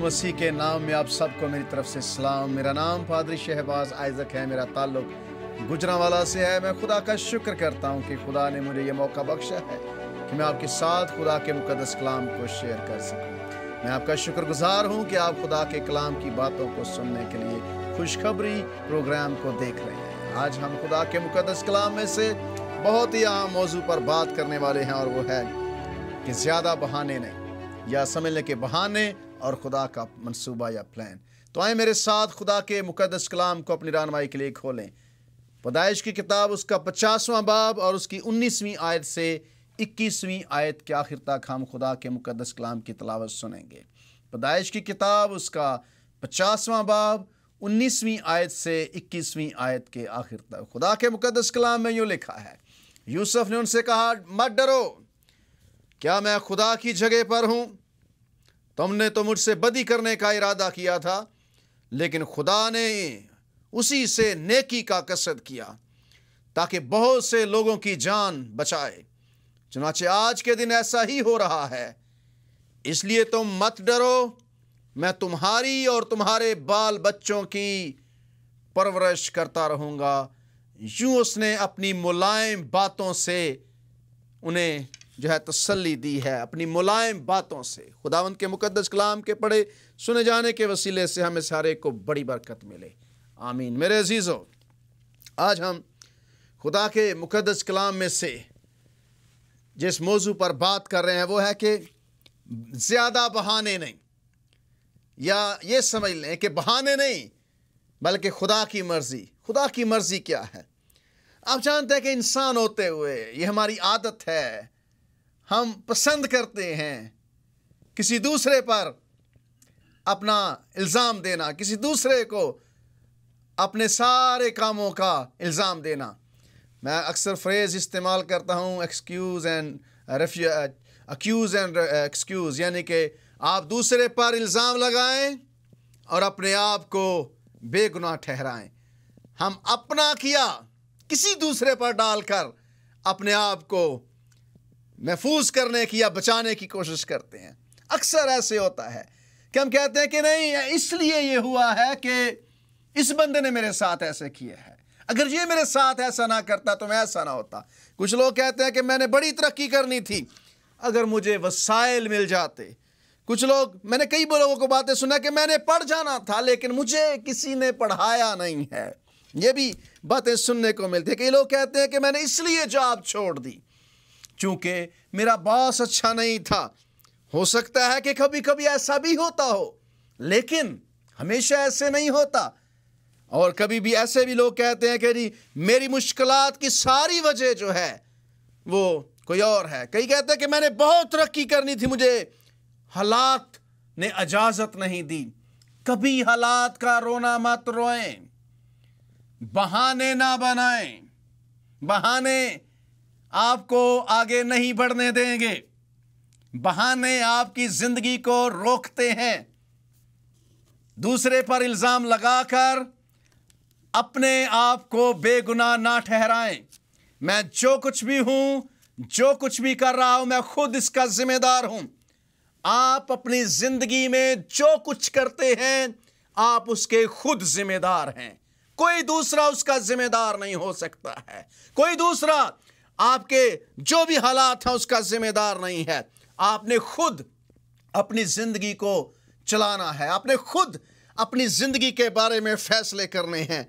मसीह के नाम में आप सबको मेरी तरफ से सलाम। मेरा नाम पादरी शहबाज आइज़क है। मेरा ताल्लुक़ गुजरांवाला से है। मैं खुदा का शुक्र करता हूँ कि खुदा ने मुझे ये मौका बख्शा है कि मैं आपके साथ खुदा के मुक़द्दस कलाम को शेयर कर सकूँ। मैं आपका शुक्रगुज़ार हूँ कि आप खुदा के कलाम की बातों को सुनने के लिए खुशखबरी प्रोग्राम को देख रहे हैं। आज हम खुदा के मुक़द्दस कलाम में से बहुत ही अहम मौजू पर बात करने वाले हैं, और वो है कि ज़्यादा बहाने नहीं, या समझने के बहाने और खुदा का मंसूबा या प्लान। तो आए मेरे साथ खुदा के मुक़द्दस कलाम को अपनी रहनुमाई के लिए खोलें। पैदाइश की किताब उसका 50वां बाब और उसकी 19वीं आयत से 21वीं आयत के आखिर तक हम खुदा के मुक़द्दस कलाम की तिलावत सुनेंगे। पैदाइश की किताब उसका 50वां बाब 19वीं आयत से 21वीं आयत के आखिर तक खुदा के मुक़द्दस कलाम में यूँ लिखा है, यूसुफ ने उनसे कहा, मत डरो, क्या मैं खुदा की जगह पर हूँ? तुमने तो मुझसे बदी करने का इरादा किया था, लेकिन खुदा ने उसी से नेकी का कसद किया ताकि बहुत से लोगों की जान बचाए। चुनाचे आज के दिन ऐसा ही हो रहा है, इसलिए तुम मत डरो, मैं तुम्हारी और तुम्हारे बाल बच्चों की परवरिश करता रहूँगा। यूँ उसने अपनी मुलायम बातों से उन्हें जो है तसल्ली दी है, अपनी मुलायम बातों से। खुदावंद के मुक़द्दस कलाम के पढ़े सुने जाने के वसीले से हमें सारे को बड़ी बरकत मिले, आमीन। मेरे अजीज़ों, आज हम खुदा के मुक़द्दस कलाम में से जिस मौजू पर बात कर रहे हैं वो है कि ज़्यादा बहाने नहीं, या ये समझ लें कि बहाने नहीं बल्कि खुदा की मर्ज़ी। खुदा की मर्ज़ी क्या है? आप जानते हैं कि इंसान होते हुए ये हमारी आदत है, हम पसंद करते हैं किसी दूसरे पर अपना इल्ज़ाम देना, किसी दूसरे को अपने सारे कामों का इल्ज़ाम देना। मैं अक्सर फ्रेज़ इस्तेमाल करता हूँ, एक्सक्यूज़ एंड एक्सक्यूज़, यानी कि आप दूसरे पर इल्ज़ाम लगाएं और अपने आप को बेगुनाह ठहराएं। हम अपना किया किसी दूसरे पर डालकर अपने आप को महफूज करने की या बचाने की कोशिश करते हैं। अक्सर ऐसे होता है कि हम कहते हैं कि नहीं, इसलिए ये हुआ है कि इस बंदे ने मेरे साथ ऐसे किया है, अगर ये मेरे साथ ऐसा ना करता तो मैं ऐसा ना होता। कुछ लोग कहते हैं कि मैंने बड़ी तरक्की करनी थी, अगर मुझे वसाइल मिल जाते। कुछ लोग, मैंने कई लोगों को बातें सुना कि मैंने पढ़ जाना था लेकिन मुझे किसी ने पढ़ाया नहीं है। ये भी बातें सुनने को मिलती है। कई लोग कहते हैं कि मैंने इसलिए जॉब छोड़ दी क्योंकि मेरा बॉस अच्छा नहीं था। हो सकता है कि कभी कभी ऐसा भी होता हो, लेकिन हमेशा ऐसे नहीं होता। और कभी भी ऐसे भी लोग कहते हैं कि मेरी मुश्किलात की सारी वजह जो है वो कोई और है। कई कहते हैं कि मैंने बहुत तरक्की करनी थी, मुझे हालात ने इजाज़त नहीं दी। कभी हालात का रोना मत रोएं, बहाने ना बनाएं। बहाने आपको आगे नहीं बढ़ने देंगे। बहाने आपकी जिंदगी को रोकते हैं। दूसरे पर इल्ज़ाम लगाकर अपने आप को बेगुनाह ना ठहराएं। मैं जो कुछ भी हूं, जो कुछ भी कर रहा हूं, मैं खुद इसका जिम्मेदार हूं। आप अपनी जिंदगी में जो कुछ करते हैं आप उसके खुद जिम्मेदार हैं। कोई दूसरा उसका जिम्मेदार नहीं हो सकता है। कोई दूसरा आपके जो भी हालात हैं उसका जिम्मेदार नहीं है। आपने खुद अपनी जिंदगी को चलाना है। आपने खुद अपनी जिंदगी के बारे में फैसले करने हैं।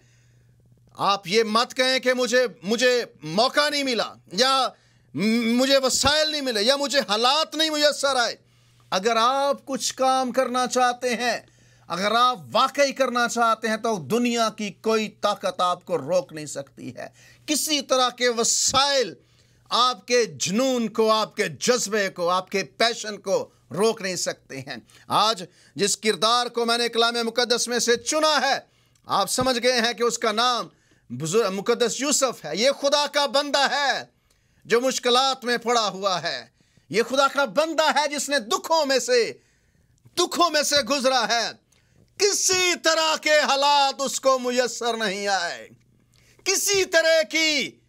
आप ये मत कहें कि मुझे मौका नहीं मिला, या मुझे वसाइल नहीं मिले, या मुझे हालात नहीं मुयस्सर आए। अगर आप कुछ काम करना चाहते हैं, अगर आप वाकई करना चाहते हैं, तो दुनिया की कोई ताकत आपको रोक नहीं सकती है। किसी तरह के वसाइल आपके जुनून को, आपके जज्बे को, आपके पैशन को रोक नहीं सकते हैं। आज जिस किरदार को मैंने कलाम मुक़द्दस में से चुना है, आप समझ गए हैं कि उसका नाम मुक़द्दस यूसुफ है। ये खुदा का बंदा है जो मुश्किलात में पड़ा हुआ है। ये खुदा का बंदा है जिसने दुखों में से गुजरा है। किसी तरह के हालात उसको मुयस्सर नहीं आए। किसी तरह की,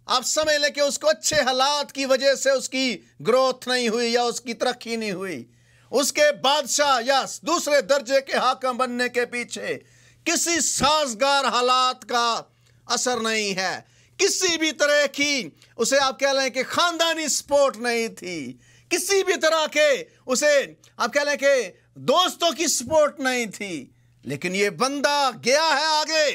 आप समझ लें कि उसको अच्छे हालात की वजह से उसकी ग्रोथ नहीं हुई या उसकी तरक्की नहीं हुई। उसके बादशाह या दूसरे दर्जे के हाकिम बनने के पीछे किसी साजगार हालात का असर नहीं है, किसी भी तरह की उसे आप कह लें कि खानदानी सपोर्ट नहीं थी, किसी भी तरह के उसे आप कह लें कि दोस्तों की सपोर्ट नहीं थी, लेकिन ये बंदा गया है आगे,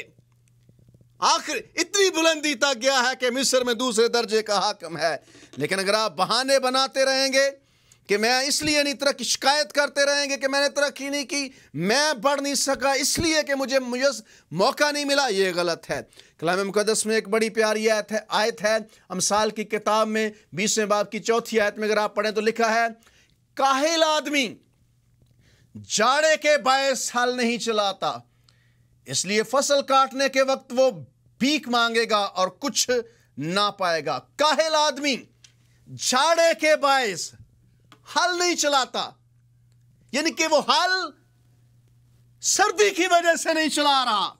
आखिर इतनी बुलंदी तक गया है कि मिस्र में दूसरे दर्जे का हाकिम है। लेकिन अगर आप बहाने बनाते रहेंगे कि मैं इसलिए नहीं तरक्की, शिकायत करते रहेंगे कि मैंने तरक्की नहीं की, मैं बढ़ नहीं सका इसलिए कि मुझे मौका नहीं मिला, ये गलत है। कलाम मुकद्दस में एक बड़ी प्यारी आयत है अमसाल की किताब में 20वें बाब की 4थी आयत में अगर आप पढ़ें तो लिखा है, काहिल आदमी जाड़े के बायस हल नहीं चलाता, इसलिए फसल काटने के वक्त वो भीख मांगेगा और कुछ ना पाएगा। काहिल आदमी जाड़े के बायस हल नहीं चलाता, यानी कि वो हल सर्दी की वजह से नहीं चला रहा,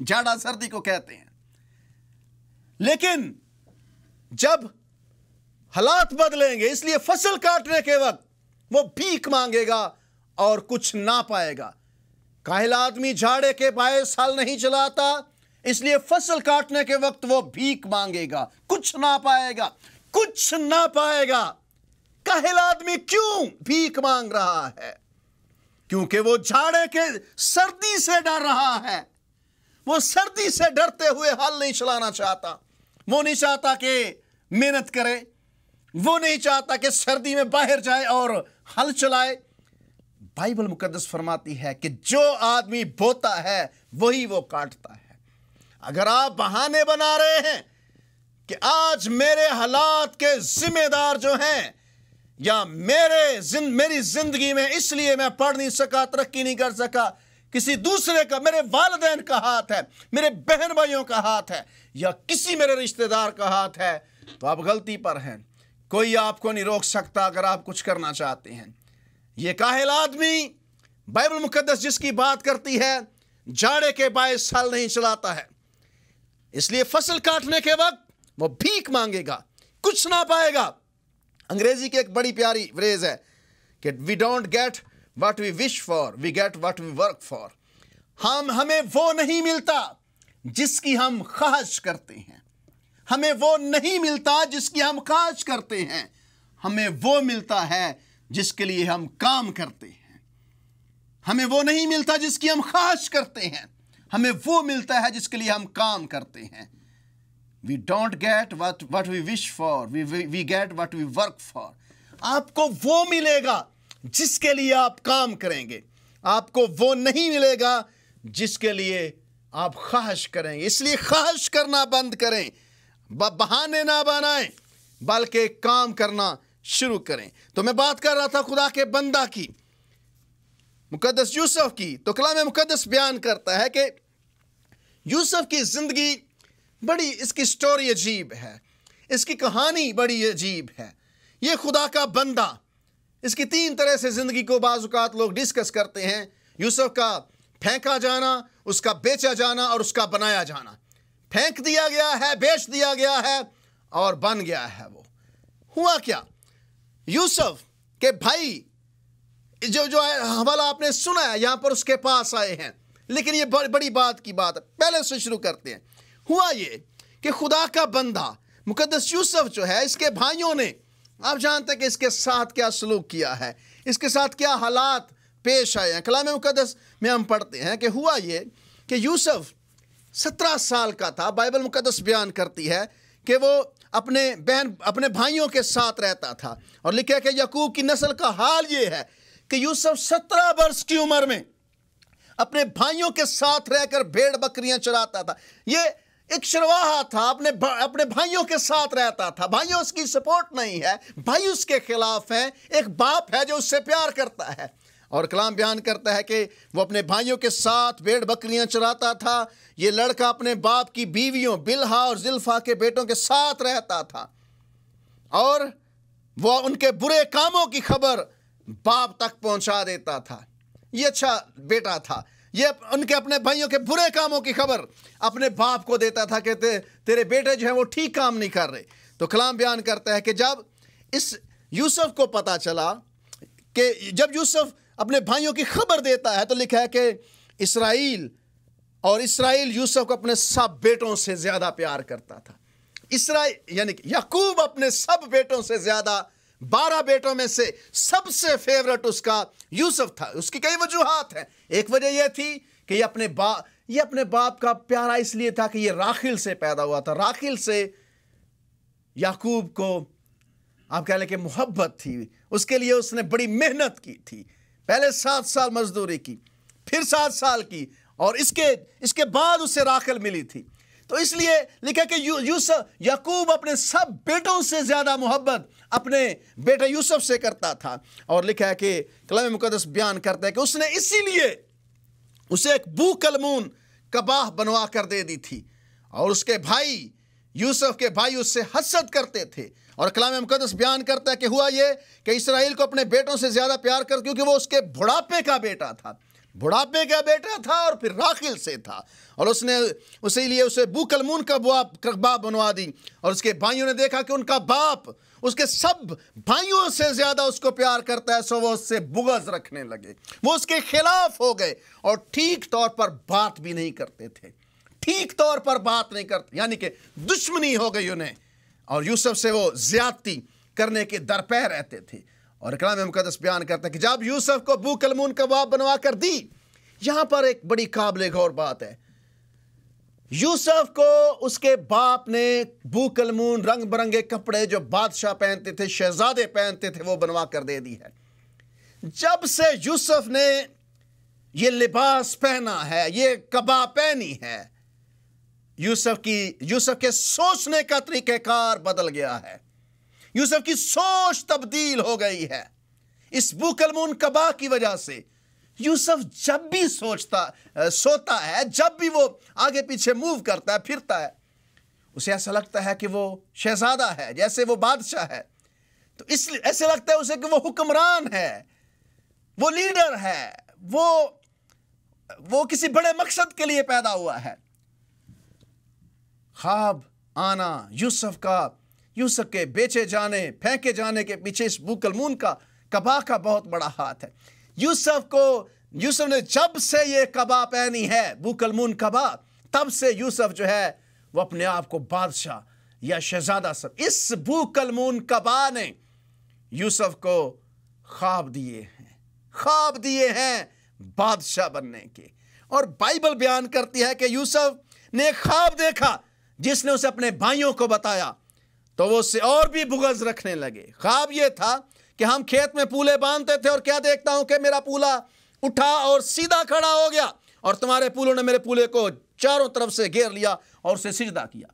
जाड़ा सर्दी को कहते हैं, लेकिन जब हालात बदलेंगे इसलिए फसल काटने के वक्त वो भीख मांगेगा और कुछ ना पाएगा। काहिल आदमी जाड़े के बायस हल नहीं चलाता, इसलिए फसल काटने के वक्त वो भीख मांगेगा, कुछ ना पाएगा, कुछ ना पाएगा। काहिल आदमी क्यों भीख मांग रहा है? क्योंकि वो जाड़े के सर्दी से डर रहा है, वो सर्दी से डरते हुए हल नहीं चलाना चाहता, वो नहीं चाहता कि मेहनत करे, वो नहीं चाहता कि सर्दी में बाहर जाए और हल चलाए। बाइबल मुकद्दस फरमाती है कि जो आदमी बोता है वही वो काटता है। अगर आप बहाने बना रहे हैं कि आज मेरे हालात के जिम्मेदार जो हैं, या मेरी जिंदगी में इसलिए मैं पढ़ नहीं सका, तरक्की नहीं कर सका, किसी दूसरे का, मेरे वालिदैन का हाथ है, मेरे बहन भाइयों का हाथ है, या किसी मेरे रिश्तेदार का हाथ है, तो आप गलती पर हैं। कोई आपको नहीं रोक सकता अगर आप कुछ करना चाहते हैं। ये काहिल आदमी बाइबल मुकद्दस जिसकी बात करती है, जाड़े के बायस हल नहीं चलाता है, इसलिए फसल काटने के वक्त वो भीख मांगेगा, कुछ ना पाएगा। अंग्रेजी की एक बड़ी प्यारी फ्रेज है कि we don't get what we wish for, we get what we work for. हमें वो नहीं मिलता जिसकी हम ख्वाहिश करते हैं, हमें वो नहीं मिलता जिसकी हम ख्वाहिश करते हैं, हमें वो मिलता है जिसके लिए हम काम करते हैं। हमें वो नहीं मिलता जिसकी हम ख्वाहिश करते हैं, हमें वो मिलता है जिसके लिए हम काम करते हैं। We don't get what we wish for, we get what we work for. आपको वो मिलेगा जिसके लिए आप काम करेंगे, आपको वो नहीं मिलेगा जिसके लिए आप ख्वाहिश करेंगे। इसलिए ख्वाहिश करना बंद करें, बहाने ना बनाएं, बल्कि काम करना शुरू करें। तो मैं बात कर रहा था खुदा के बंदा की, मुकद्दस यूसुफ की। तो कलाम मुकद्दस बयान करता है कि यूसुफ की जिंदगी बड़ी, इसकी स्टोरी अजीब है, इसकी कहानी बड़ी अजीब है। ये खुदा का बंदा, इसकी 3 तरह से ज़िंदगी को बाज़ औक़ात लोग डिस्कस करते हैं। यूसुफ का फेंका जाना, उसका बेचा जाना और उसका बनाया जाना। फेंक दिया गया है, बेच दिया गया है और बन गया है। वो हुआ क्या? यूसुफ के भाई जो हवाला आपने सुना है, यहाँ पर उसके पास आए हैं, लेकिन ये बड़ी बात की बात है। पहले से शुरू करते हैं। हुआ ये कि खुदा का बंदा मुकद्दस यूसुफ जो है, इसके भाइयों ने, आप जानते हैं कि इसके साथ क्या सलूक किया है, इसके साथ क्या हालात पेश आए हैं। कलाम मुकद्दस में हम पढ़ते हैं कि हुआ ये कि यूसुफ 17 साल का था। बाइबल मुकद्दस बयान करती है कि वो अपने भाइयों के साथ रहता था, और लिखा है कि याकूब की नस्ल का हाल ये है कि यूसुफ 17 वर्ष की उम्र में अपने भाइयों के साथ रहकर भेड़ बकरियां चराता था। ये एक चरवाहा था, अपने भाइयों के साथ रहता था। भाइयों उसकी सपोर्ट नहीं है, भाई उसके खिलाफ हैं। एक बाप है जो उससे प्यार करता है, और कलाम बयान करता है कि वो अपने भाइयों के साथ भेड़ बकरियां चराता था। ये लड़का अपने बाप की बीवियों बिल्हा और जिल्फा के बेटों के साथ रहता था, और वो उनके बुरे कामों की खबर बाप तक पहुंचा देता था। ये अच्छा बेटा था, ये उनके अपने भाइयों के बुरे कामों की खबर अपने बाप को देता था कि तेरे बेटे जो है वो ठीक काम नहीं कर रहे। तो कलाम बयान करता है कि जब इस यूसुफ को पता चला کہ جب یوسف اپنے بھائیوں کی خبر دیتا ہے تو لکھا ہے کہ اسرائیل یوسف کو اپنے سب بیٹوں سے زیادہ پیار کرتا تھا. اسرائیل یعنی کہ یعقوب اپنے سب بیٹوں سے زیادہ 12 بیٹوں میں سے سب سے فیورٹ اس کا یوسف تھا. اس کی کئی وجوہات ہیں. ایک وجہ یہ تھی کہ یہ اپنے باپ کا پیارا اس لیے تھا کہ یہ راخیل سے پیدا ہوا تھا. راخیل سے یعقوب کو آپ کہہ لیں کہ محبت تھی. اس کے لیے اس نے بڑی محنت کی تھی. پہلے 7 سال مزدوری کی, پھر 7 سال کی, اور اس کے بعد اسے راخیل ملی تھی. تو اس لیے لکھا کہ یعقوب اپنے سب بیٹوں سے زیادہ محبت اپنے بیٹے یوسف سے کرتا تھا. اور لکھا ہے کہ کلام مقدس بیان کرتا ہے کہ اس نے اسی لیے اسے ایک بو کلمون کباہ بنوا کر دے دی تھی. اور اس کے بھائی یوسف کے بھائی اس سے حسد کرتے تھے. اور کلام مقدس بیان کرتا ہے کہ ہوا یہ کہ اسرائیل کو اپنے بیٹوں سے زیادہ پیار کر, کیونکہ وہ اس کے بڑھاپے کا بیٹا تھا اور پھر راخیل سے تھا. اور اس نے اسی لیے اسے بو کلمون کا باپ بنوا دی. اور اس کے بھائیوں نے دیکھا کہ ان کا باپ اس کے سب بھائیوں سے زیادہ اس کو پیار کرتا ہے, سو وہ اس سے بغض رکھنے لگے. وہ اس کے خلاف ہو گئے اور ٹھیک طور پر بات بھی نہیں کرتے تھے. یعنی کہ دشمنی ہو گئی انہیں, اور یوسف سے وہ زیادتی کرنے کے درپے رہتے تھے. اور کلام مقدس بیان کرتا ہے کہ جب یوسف کو بو کلمون کا باپ بنوا کر دی, یہاں پر ایک بڑی قابل غور بات ہے. یوسف کو اس کے باپ نے بو کلمون رنگ برنگے کپڑے جو بادشاہ پہنتے تھے, شہزادے پہنتے تھے, وہ بنوا کر دے دی ہے. جب سے یوسف نے یہ لباس پہنا ہے, یہ قبا پہنی ہے, یوسف کے سوچنے کا طریقہ کار بدل گیا ہے. یوسف کی سوچ تبدیل ہو گئی ہے. اس بو کلمون قبا کی وجہ سے یوسف جب بھی سوتا ہے, جب بھی وہ آگے پیچھے موو کرتا ہے, پھرتا ہے, اسے ایسا لگتا ہے کہ وہ شہزادہ ہے, جیسے وہ بادشاہ ہے. تو اس لیے ایسے لگتا ہے اسے کہ وہ حکمران ہے, وہ لیڈر ہے, وہ کسی بڑے مقصد کے لیے پیدا ہوا ہے. خواب آنا یوسف کے بیچے جانے, پھینکے جانے کے پیچھے اس بو کلمون کا قبا کا بہت بڑا ہاتھ ہے. یوسف نے جب سے یہ قبا پہنی ہے, بو کلمون قبا, تب سے یوسف جو ہے وہ اپنے آپ کو بادشاہ یا شہزادہ اس بو کلمون قبا نے یوسف کو خواب دیے ہیں بادشاہ بننے کے. اور بائبل بیان کرتی ہے کہ یوسف نے ایک خواب دیکھا جس نے اسے اپنے بھائیوں کو بتایا, تو وہ اس سے اور بھی بغض رکھنے لگے. خواب یہ تھا کہ ہم کھیت میں پولے باندھتے تھے, اور کیا دیکھتا ہوں کہ میرا پولا اٹھا اور سیدھا کھڑا ہو گیا, اور تمہارے پولوں نے میرے پولے کو چاروں طرف سے گھیر لیا اور اسے سجدہ کیا.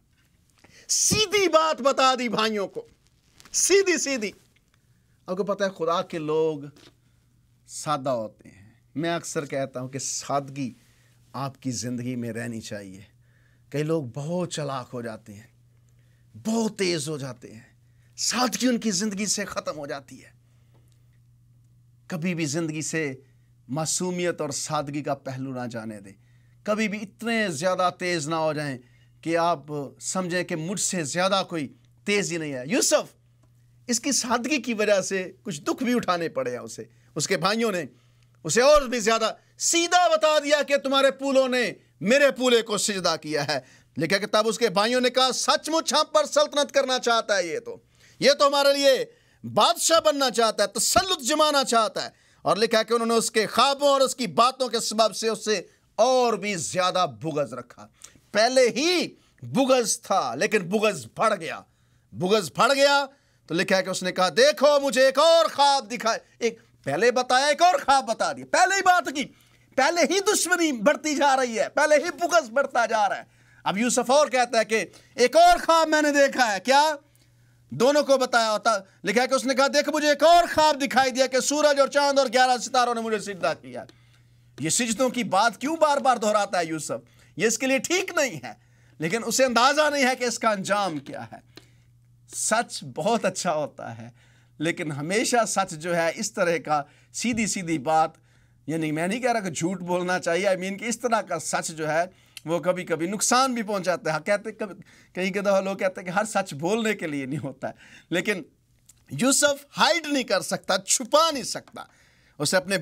سیدھی بات بتا دی بھائیوں کو, سیدھی. آپ کو پتہ ہے خدا کے لوگ سادہ ہوتے ہیں. میں اکثر کہتا ہوں کہ سادگی آپ کی زندگی میں رہنی چاہیے. کئی لوگ بہت چالاک ہو جاتے ہیں, بہت تیز ہو جاتے ہیں, سادگی ان کی زندگی سے ختم ہو جاتی ہے. کبھی بھی زندگی سے معصومیت اور سادگی کا پہلو نہ جانے دیں. کبھی بھی اتنے زیادہ تیز نہ ہو جائیں کہ آپ سمجھیں کہ مجھ سے زیادہ کوئی تیز ہی نہیں ہے. یوسف اس کی سادگی کی وجہ سے کچھ دکھ بھی اٹھانے پڑے ہیں اسے. اس کے بھائیوں نے اسے اور بھی زیادہ سیدھا بتا دیا کہ تمہارے پولوں نے میرے پولے کو سجدہ کیا ہے. لکھا کہ تب اس کے بھائیوں نے کہا سچ مچ ہم پر سلطنت کرنا چاہتا ہے, یہ تو ہمارے لیے بادشاہ بننا چاہتا ہے, تسلط جمانا چاہتا ہے. اور لکھا کہ انہوں نے اس کے خوابوں اور اس کی باتوں کے سبب سے اس سے اور بھی زیادہ بغض رکھا. پہلے ہی بغض تھا لیکن بغض بڑھ گیا. تو لکھا ہے کہ اس نے کہا دیکھو مجھے ایک اور خواب دکھائے. پہلے بتایا, ایک اور خواب بتا دیا, پہلے ہی بات کی, پہلے ہی دشمنی بڑھتی جا رہی ہے, پہلے ہی بغض بڑھتا جا رہا ہے. اب یوسف اور کہتا ہے کہ ایک اور خواب میں نے دیکھا ہے. کیا؟ دونوں کو بتایا ہوتا. لکھا ہے کہ اس نے کہا دیکھ مجھے ایک اور خواب دکھائی دیا کہ سورج اور چاند اور 11 ستاروں نے مجھے سجدہ کیا. یہ سجدوں کی بات کیوں بار بار دہراتا ہے یوسف؟ یہ اس کے لیے ٹھیک نہیں ہے, لیکن اسے اندازہ نہیں ہے کہ اس کا انجام کیا ہے. سچ بہت اچھا ہوتا ہے, لیکن ہمیشہ سچ جو ہے اس طرح کا سیدھی بات, یعنی میں نہیں کہہ رہا کہ جھوٹ بولنا چاہیے, کہ اس طرح کا سچ جو ہے وہ کبھی کبھی نقصان بھی پہنچاتا ہے. کہیں دفعہ لوگ کہتے ہیں کہ ہر سچ بولنے کے لیے نہیں ہوتا ہے, لیکن یوسف ہائڈ نہیں کر سکتا، چھپا نہیں سکتا. اسے اپنے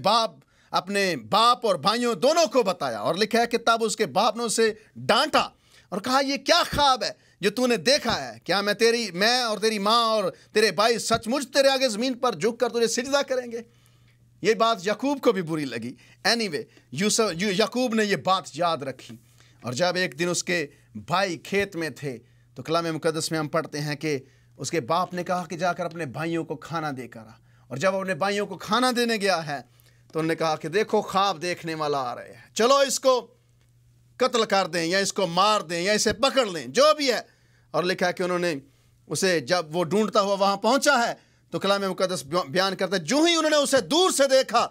باپ اور بھائیوں دونوں کو بتایا، اور لکھا ہے کہ تب اس کے باپ نے اسے ڈانٹا اور کہا یہ کیا خواب ہے جو تو نے دیکھا ہے؟ کیا میں اور تیری ماں اور تیرے بھائی سچ مچ تیرے آگے زمین پر جھک کر تجھے سجدہ کریں گے؟ یہ بات یعقوب کو بھی بری لگی. اینی وے یعقوب نے یہ بات یاد رکھی، اور جب ایک دن اس کے بھائی کھیت میں تھے تو کلام مقدس میں ہم پڑھتے ہیں کہ اس کے باپ نے کہا کہ جا کر اپنے بھائیوں کو کھانا دے کر آ. اور جب اپنے بھائیوں کو کھانا دینے گیا ہے تو انہوں نے کہا کہ دیکھو خواب دیکھنے والا آ رہے ہیں، چلو اس کو قتل کر دیں یا اس کو مار دیں یا اسے پکڑ لیں، جو بھی ہے. اور لکھا ہے کہ انہوں نے اسے جب وہ ڈھونڈتا ہوا وہاں پہنچا ہے تو کلام مقدس بیان کرتا ہے جو ہی انہوں نے اسے دور سے دیکھا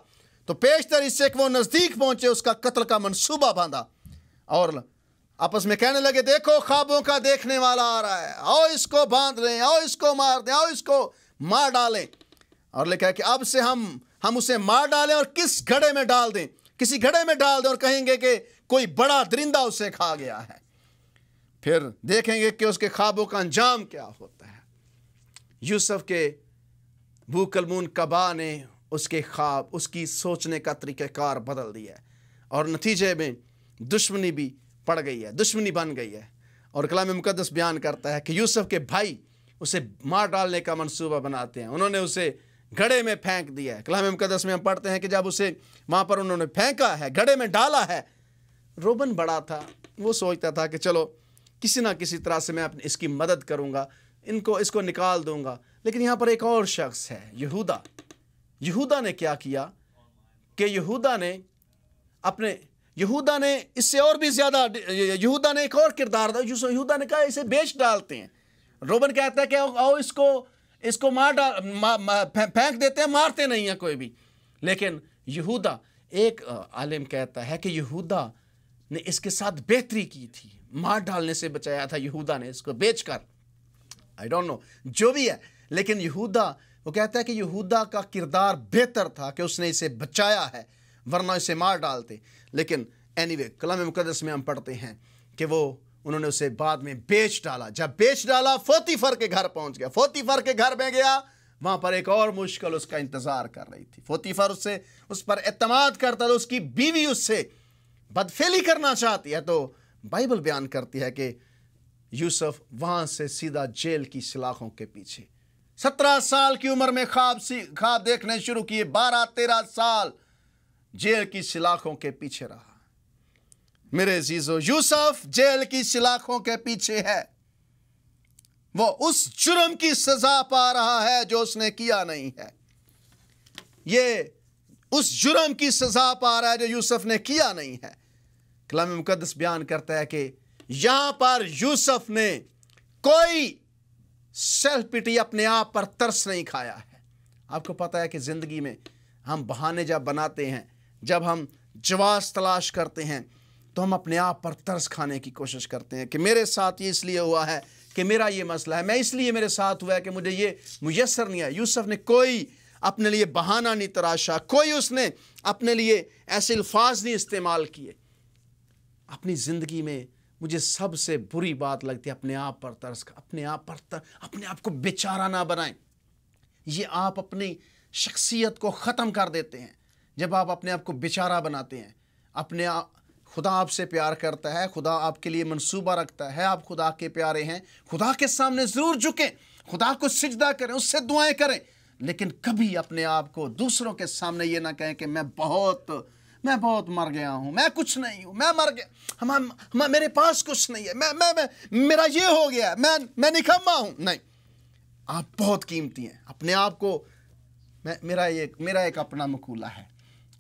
تو پیشتر اس سے کہ وہ نزدیک پہنچے اس کا قتل کا منصوبہ باندھا اور آپس میں کہنے لگے دیکھو خوابوں کا دیکھنے والا آ رہا ہے، آؤ اس کو باندھ لیں، آؤ اس کو مار دیں، آؤ اس کو مار ڈالیں. اور لکھا ہے کہ اب سے ہم اسے مار ڈالیں اور کس گھڑے میں ڈال دیں، کسی گھڑے میں ڈال دیں اور کہیں گے کہ کوئی بڑا درندہ اسے کھا گیا ہے. پھر دیکھیں گے کہ اس کے خوابوں کا انجام کیا ہوتا ہے. یوسف کے بوکلمون کبا نے اس کے خواب، اس کی سوچنے کا طریقہ کار بدل دیا ہے، اور نتیجے میں دشمنی بھی پڑ گئی ہے، دشمنی بن گئی ہے. اور کلام مقدس بیان کرتا ہے کہ یوسف کے بھائی اسے مار ڈالنے کا منصوبہ بناتے ہیں. انہوں نے اسے گھڑے میں پھینک دیا ہے. کلام مقدس میں ہم پڑھتے ہیں کہ جب اسے وہاں پر انہوں نے پھینکا ہے، گھڑے میں ڈالا ہے، روبن بڑا تھا، وہ سوچتا تھا کہ چلو کسی نہ کسی طرح سے میں اس کی مدد کروں گا، اس کو نکال دوں گا. لیکن یہاں پر ایک اور شخص ہے، یہودا نے کیا کیا کہ یہودا نے اس سے اور بھی زیادہ، یہودا نے ایک اور کردار تھا. یہودا نے کہا اسے بیچ ڈالتے ہیں. روبن کہتا ہے کہ آؤ اس کو پھینک دیتے ہیں، مارتے نہیں ہیں کوئی بھی. لیکن یہودا، ایک عالم کہتا ہے کہ یہودا نے اس کے ساتھ بہتری کی تھی، مار ڈالنے سے بچایا تھا یہودا نے اس کو بیچ کر. I don't know جو بھی ہے، لیکن یہودا، وہ کہتا ہے کہ یہودا کا کردار بہتر تھا کہ اس نے اسے بچایا ہے، ورنہ اسے مار ڈالتے. لیکن anyway کلام مقدس میں ہم پڑھتے ہیں کہ انہوں نے اسے بعد میں بیچ ڈالا. جب بیچ ڈالا پوتیفر کے گھر پہنچ گیا. پوتیفر کے گھر میں گیا، وہاں پر ایک اور مشکل اس کا انتظار کر رہی تھی. پوتیفر اس پر اعتماد کرتا تھا، اس کی بیوی اس سے بدفعلی کرنا چاہتی ہے. تو بائبل بیان کرتی ہے کہ یوسف وہاں سے سیدھا جیل کی سلاخوں کے پیچھے 17 سال کی عمر میں خواب دیکھنے شروع کیے، 12-13 سال جیل کی سلاخوں کے پیچھے رہا. میرے عزیزو، یوسف جیل کی سلاخوں کے پیچھے ہے. وہ اس جرم کی سزا پا رہا ہے جو اس نے کیا نہیں ہے. یہ اس جرم کی سزا پا رہا ہے جو یوسف نے کیا نہیں ہے. کلام مقدس بیان کرتا ہے کہ یہاں پر یوسف نے کوئی سیلف پٹی، اپنے آپ پر ترس نہیں کھایا ہے. آپ کو پتہ ہے کہ زندگی میں ہم بہانے جب بناتے ہیں، جب ہم جواز تلاش کرتے ہیں تو ہم اپنے آپ پر ترس کھانے کی کوشش کرتے ہیں کہ میرے ساتھ یہ اس لیے ہوا ہے کہ میرا یہ مسئلہ ہے، میں اس لیے میرے ساتھ ہوا ہے کہ مجھے یہ میسر نہیں ہے. یوسف نے کوئی اپنے لیے بہانہ نہیں تراشا، کوئی اس نے اپنے لیے ایسے الفاظ نہیں استعمال کیے. اپنی زندگی میں مجھے سب سے بری بات لگتی ہے اپنے آپ پر ترس، اپنے آپ کو بیچارہ نہ بنائیں. یہ آپ اپنی شخصیت کو ختم کر دیتے ہیں جب آپ اپنے آپ کو بیچارہ بناتے ہیں. خدا آپ سے پیار کرتا ہے، خدا آپ کے لیے منصوبہ رکھتا ہے، آپ خدا کے پیارے ہیں. خدا کے سامنے ضرور جھکیں، خدا کو سجدہ کریں، اس سے دعائیں کریں، لیکن کبھی اپنے آپ کو دوسروں کے سامنے یہ نہ کہیں کہ میں بہت مر گیا ہوں، میں کچھ نہیں ہوں، میں مر گیا، میرے پاس کچھ نہیں ہے، میرا یہ ہو گیا، میں نکما ہوں. نہیں، آپ بہت قیمتی ہیں. اپنے آپ کو میرا ایک اپنا مقولہ ہے،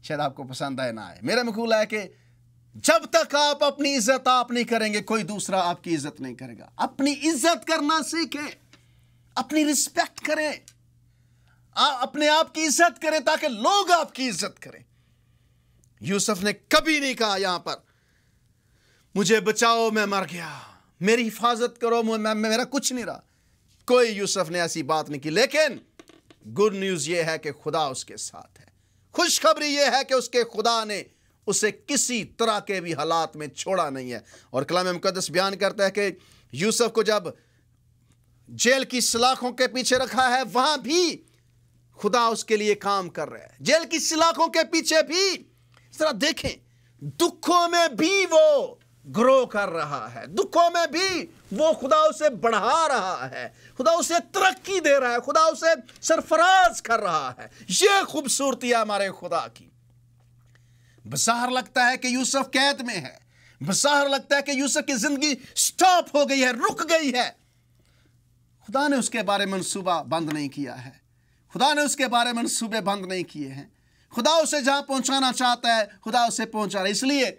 شاید آپ کو پسند آئے نہ آئے. میرا مقولہ ہے کہ جب تک آپ اپنی عزت آپ نہیں کریں گے، کوئی دوسرا آپ کی عزت نہیں کرے گا. اپنی عزت کرنا سیکھیں، اپنی رسپیکٹ کریں، اپنے آپ کی عزت کریں تاکہ لوگ آپ کی عزت کریں. یوسف نے کبھی نہیں کہا یہاں پر مجھے بچاؤ میں مر گیا، میری حفاظت کرو، میرا کچھ نہیں رہا. کوئی یوسف نے ایسی بات نہیں کی. لیکن گڈ نیوز یہ ہے کہ خدا اس کے ساتھ ہے. خوشخبری یہ ہے کہ اس کے خدا نے اسے کسی طرح کے بھی حالات میں چھوڑا نہیں ہے. اور کلام مقدس بیان کرتا ہے کہ یوسف کو جب जेल की सलाखों के पीछे रखा है, वहां भी खुदा उसके लिए काम कर रहा है। जेल की सलाखों के पीछे भी जरा देखें, दुखों में भी वो ग्रो कर रहा है, दुखों में भी वो खुदा उसे बढ़ा रहा है, खुदा उसे तरक्की दे रहा है, खुदा उसे सरफराज कर रहा है। ये खूबसूरती है हमारे खुदा की। बज़ाहिर लगता है कि यूसुफ कैद में है, बज़ाहिर लगता है कि यूसुफ की जिंदगी स्टॉप हो गई है, रुक गई है। खुदा ने उसके बारे में मंसूबा बंद नहीं किया है, खुदा ने उसके बारे में मंसूबे बंद नहीं किए हैं। खुदा उसे जहां पहुंचाना चाहता है, खुदा उसे पहुंचा रहा है। इसलिए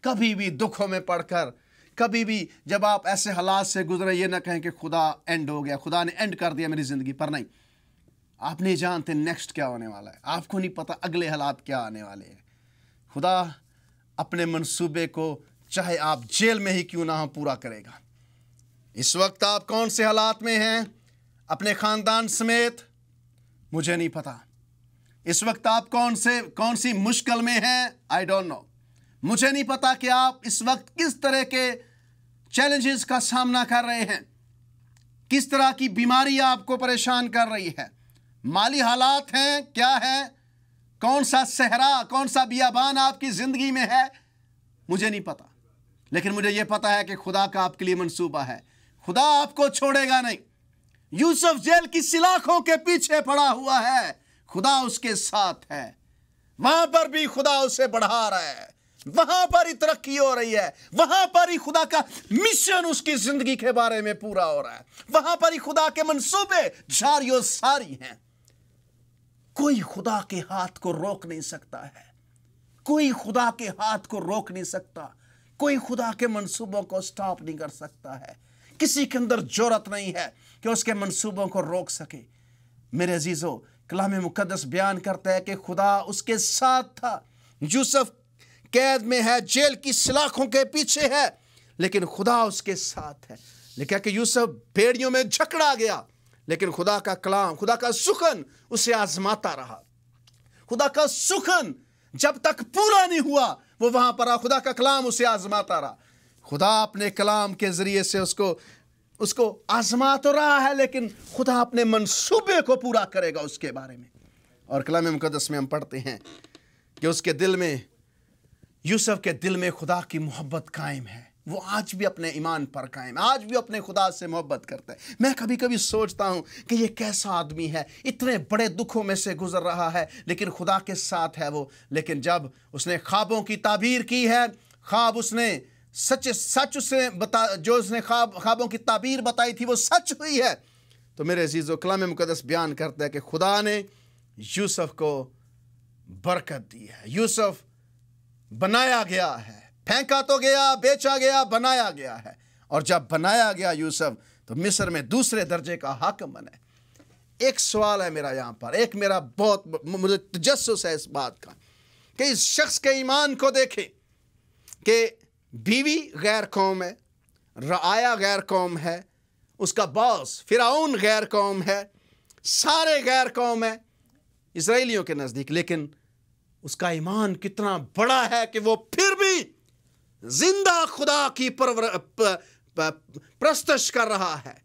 कभी भी दुखों में पड़कर, कभी भी जब आप ऐसे हालात से गुजरे, ये ना कहें कि खुदा एंड हो गया, खुदा ने एंड कर दिया मेरी ज़िंदगी पर। नहीं, आप नहीं जानते नेक्स्ट क्या होने वाला है, आपको नहीं पता अगले हालात क्या आने वाले हैं। खुदा अपने मंसूबे को चाहे आप जेल में ही क्यों ना हो पूरा करेगा। इस वक्त आप कौन से हालात में हैं अपने ख़ानदान समेत, मुझे नहीं पता। इस वक्त आप कौन सी मुश्किल में हैं, आई डोंट नो। मुझे नहीं पता कि आप इस वक्त किस तरह के चैलेंजेस का सामना कर रहे हैं, किस तरह की बीमारी आपको परेशान कर रही है, माली हालात हैं, क्या है, कौन सा सहरा, कौन सा बियाबान आपकी ज़िंदगी में है, मुझे नहीं पता। लेकिन मुझे यह पता है कि खुदा का आपके लिए मंसूबा है, खुदा आपको छोड़ेगा नहीं। यूसुफ जेल की सलाखों के पीछे पड़ा हुआ है, खुदा उसके साथ है, वहां पर भी खुदा उसे बढ़ा रहा है, वहां पर ही तरक्की हो रही है, वहां पर ही खुदा का मिशन उसकी जिंदगी के बारे में पूरा हो रहा है, वहां पर ही खुदा के मंसूबे जारी और सारी हैं। कोई खुदा के हाथ को रोक नहीं सकता है, कोई खुदा के हाथ को रोक नहीं सकता, कोई खुदा के मंसूबों को स्टॉप नहीं कर सकता है। किसी के अंदर जुर्रत नहीं है कि उसके मंसूबों को रोक सके। मेरे अजीजों, कलाम मुकद्दस बयान करता है कि खुदा उसके साथ था। यूसुफ कैद में है, जेल की सलाखों के पीछे है, लेकिन खुदा उसके साथ है। लेकिन कि यूसुफ भेड़ियों में जकड़ा गया, लेकिन खुदा का कलाम, खुदा का सुखन उसे आजमाता रहा। खुदा का सुखन जब तक पूरा नहीं हुआ वो वहां पर रहा, खुदा का कलाम उसे आजमाता रहा। खुदा अपने कलाम के जरिए से उसको आजमा तो रहा है, लेकिन खुदा अपने मंसूबे को पूरा करेगा उसके बारे में। और कलाम मुकद्दस में हम पढ़ते हैं कि उसके दिल में, यूसुफ के दिल में खुदा की मोहब्बत कायम है। वो आज भी अपने ईमान पर कायम, आज भी अपने खुदा से मोहब्बत करता है। मैं कभी कभी सोचता हूँ कि ये कैसा आदमी है, इतने बड़े दुखों में से गुजर रहा है, लेकिन खुदा के साथ है वो। लेकिन जब उसने ख्वाबों की ताबीर की है, ख्वाब उसने सच उसने जो उसने ख्वाबों की ताबीर बताई थी वो सच हुई है, तो मेरे अजीज़ों, कलाम मुकद्दस बयान करता है कि खुदा ने यूसुफ को बरकत दी है। यूसुफ बनाया गया है, फेंका तो गया, बेचा गया, बनाया गया है। और जब बनाया गया यूसुफ, तो मिस्र में दूसरे दर्जे का हाकिम बना। एक सवाल है मेरा यहाँ पर, एक मेरा बहुत मुझे तजस्सुस है इस बात का कि इस शख्स के ईमान को देखें कि बीवी गैर कौम है, रआया गैर कौम है, उसका बॉस फिरौन गैर कौम है, सारे गैर कौम है इस्राएलियों के नज़दीक, लेकिन उसका ईमान कितना बड़ा है कि वो फिर भी जिंदा खुदा की प्रस्तश कर रहा है।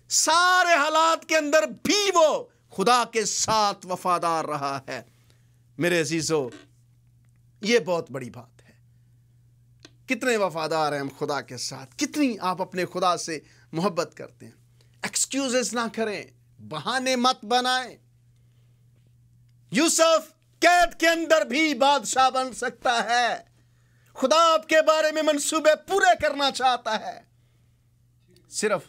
सारे हालात के अंदर भी वो खुदा के साथ वफादार रहा है। मेरे अजीजों, ये बहुत बड़ी बात है। कितने वफादार हैं हम खुदा के साथ, कितनी आप अपने खुदा से मोहब्बत करते हैं। एक्सक्यूजेस ना करें, बहाने मत बनाएं। यूसुफ कैद के अंदर भी बादशाह बन सकता है। खुदा आपके बारे में मंसूबे पूरे करना चाहता है, सिर्फ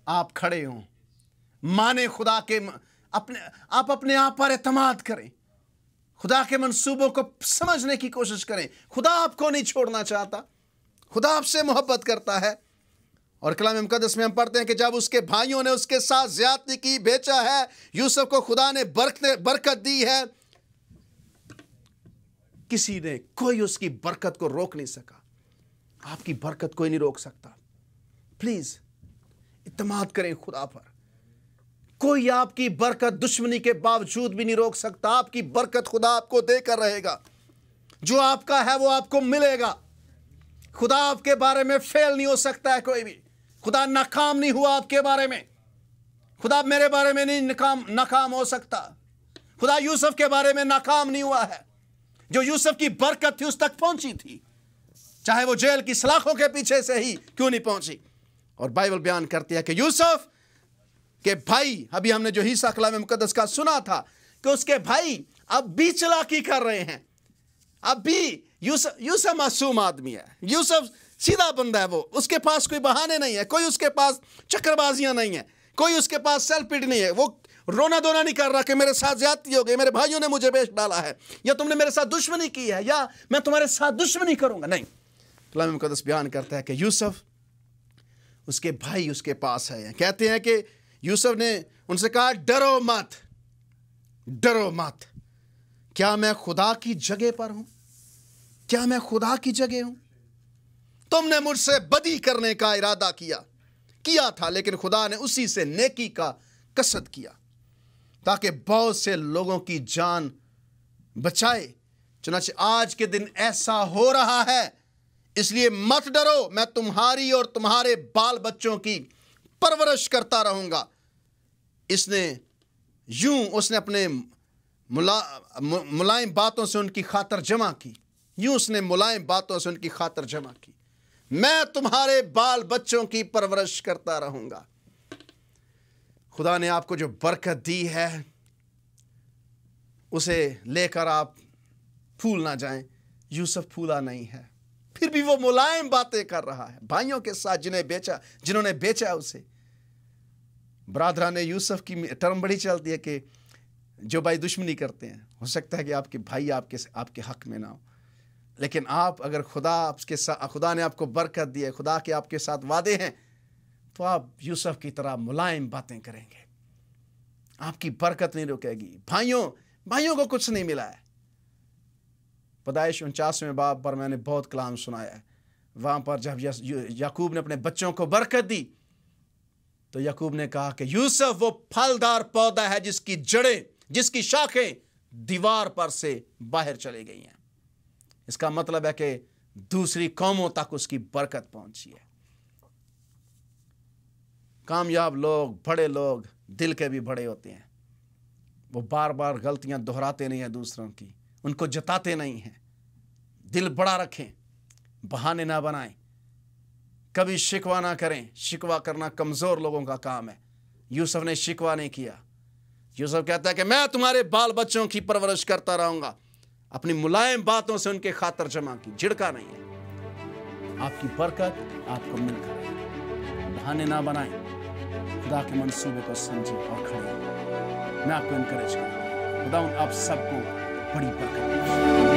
आप खड़े हों, माने खुदा के, अपने आप पर एतमाद करें, खुदा के मंसूबों को समझने की कोशिश करें। खुदा आपको नहीं छोड़ना चाहता, खुदा आपसे मोहब्बत करता है। और कलाम मुकद्दस में हम पढ़ते हैं कि जब उसके भाइयों ने उसके साथ ज्यादती की, बेचा है, यूसुफ को खुदा ने बरकत दी है, किसी ने, कोई उसकी बरकत को रोक नहीं सका। आपकी बरकत कोई नहीं रोक सकता। प्लीज इत्मीनान करें खुदा पर। कोई आपकी बरकत दुश्मनी के बावजूद भी नहीं रोक सकता। आपकी बरकत खुदा आपको देकर रहेगा। जो आपका है वो आपको मिलेगा। खुदा आपके बारे में फेल नहीं हो सकता है कोई भी। खुदा नाकाम नहीं हुआ आपके बारे में, खुदा मेरे बारे में नहीं नाकाम हो सकता। खुदा यूसुफ के बारे में नाकाम नहीं हुआ है। जो यूसुफ की बरकत थी उस तक पहुंची थी, चाहे वो जेल की सलाखों के पीछे से ही क्यों नहीं पहुंची। और बाइबल बयान करती है कि यूसुफ के भाई, अभी हमने जो हिस्सा कलाम मुकद्दस का सुना था कि उसके भाई अब भी चालाकी कर रहे हैं। अब भी यूसुफ मासूम आदमी है, यूसुफ सीधा बंदा है, वो उसके पास कोई बहाने नहीं है, कोई उसके पास चक्करबाजियां नहीं है, कोई उसके पास सेल्फ पिटी नहीं है। वो रोना धोना नहीं कर रहा कि मेरे साथ ज्यादती हो गई, मेरे भाइयों ने मुझे बेच डाला है, या तुमने मेरे साथ दुश्मनी की है, या मैं तुम्हारे साथ दुश्मनी करूंगा। नहीं, कलाम मुकद्दस बयान करता है कि यूसुफ, उसके भाई उसके पास है। कहते हैं कि यूसुफ ने उनसे कहा, डरो मत, डरो मत। क्या मैं खुदा की जगह पर हूं? क्या मैं खुदा की जगह हूं? तुमने मुझसे बदी करने का इरादा किया था, लेकिन खुदा ने उसी से नेकी का कसद किया ताकि बहुत से लोगों की जान बचाए। चुनांचे आज के दिन ऐसा हो रहा है, इसलिए मत डरो, मैं तुम्हारी और तुम्हारे बाल बच्चों की परवरिश करता रहूंगा। उसने अपने मुलायम बातों से उनकी खातर जमा की, उसने मुलायम बातों से उनकी खातर जमा की। मैं तुम्हारे बाल बच्चों की परवरिश करता रहूंगा। खुदा ने आपको जो बरकत दी है उसे लेकर आप फूल ना जाएं। यूसुफ फूला नहीं है, फिर भी वो मुलायम बातें कर रहा है भाइयों के साथ जिन्होंने बेचा उसे। ब्रादरा ने यूसुफ की टर्म बड़ी चलती है कि जो भाई दुश्मनी करते हैं, हो सकता है कि आपके भाई आपके हक में ना हो, लेकिन आप अगर खुदा ने आपको बरकत दी है, खुदा के आपके साथ वादे हैं, तो आप यूसुफ की तरह मुलायम बातें करेंगे, आपकी बरकत नहीं रुकेगी। भाइयों को कुछ नहीं मिला है। पैदाइश 49वें बाब पर मैंने बहुत कलाम सुनाया है। वहां पर जब याकूब ने अपने बच्चों को बरकत दी तो याकूब ने कहा कि यूसुफ वो फलदार पौधा है जिसकी जड़ें, जिसकी शाखें दीवार पर से बाहर चली गई हैं। इसका मतलब है कि दूसरी कौमों तक उसकी बरकत पहुंची है। कामयाब लोग, बड़े लोग दिल के भी बड़े होते हैं। वो बार बार गलतियां दोहराते नहीं हैं दूसरों की, उनको जताते नहीं हैं। दिल बड़ा रखें, बहाने ना बनाएं, कभी शिकवा ना करें। शिकवा करना कमजोर लोगों का काम है। यूसुफ ने शिकवा नहीं किया। यूसुफ कहता है कि मैं तुम्हारे बाल बच्चों की परवरिश करता रहूंगा। अपनी मुलायम बातों से उनके खातर जमा की, झिड़का नहीं है। आपकी बरकत आपको मिलकर, बहाने ना बनाएं, खुदा के मंसूबे को समझें और खड़े। मैं आपको इनकरेज करूंगा। खुदा आप सबको बड़ी बरकत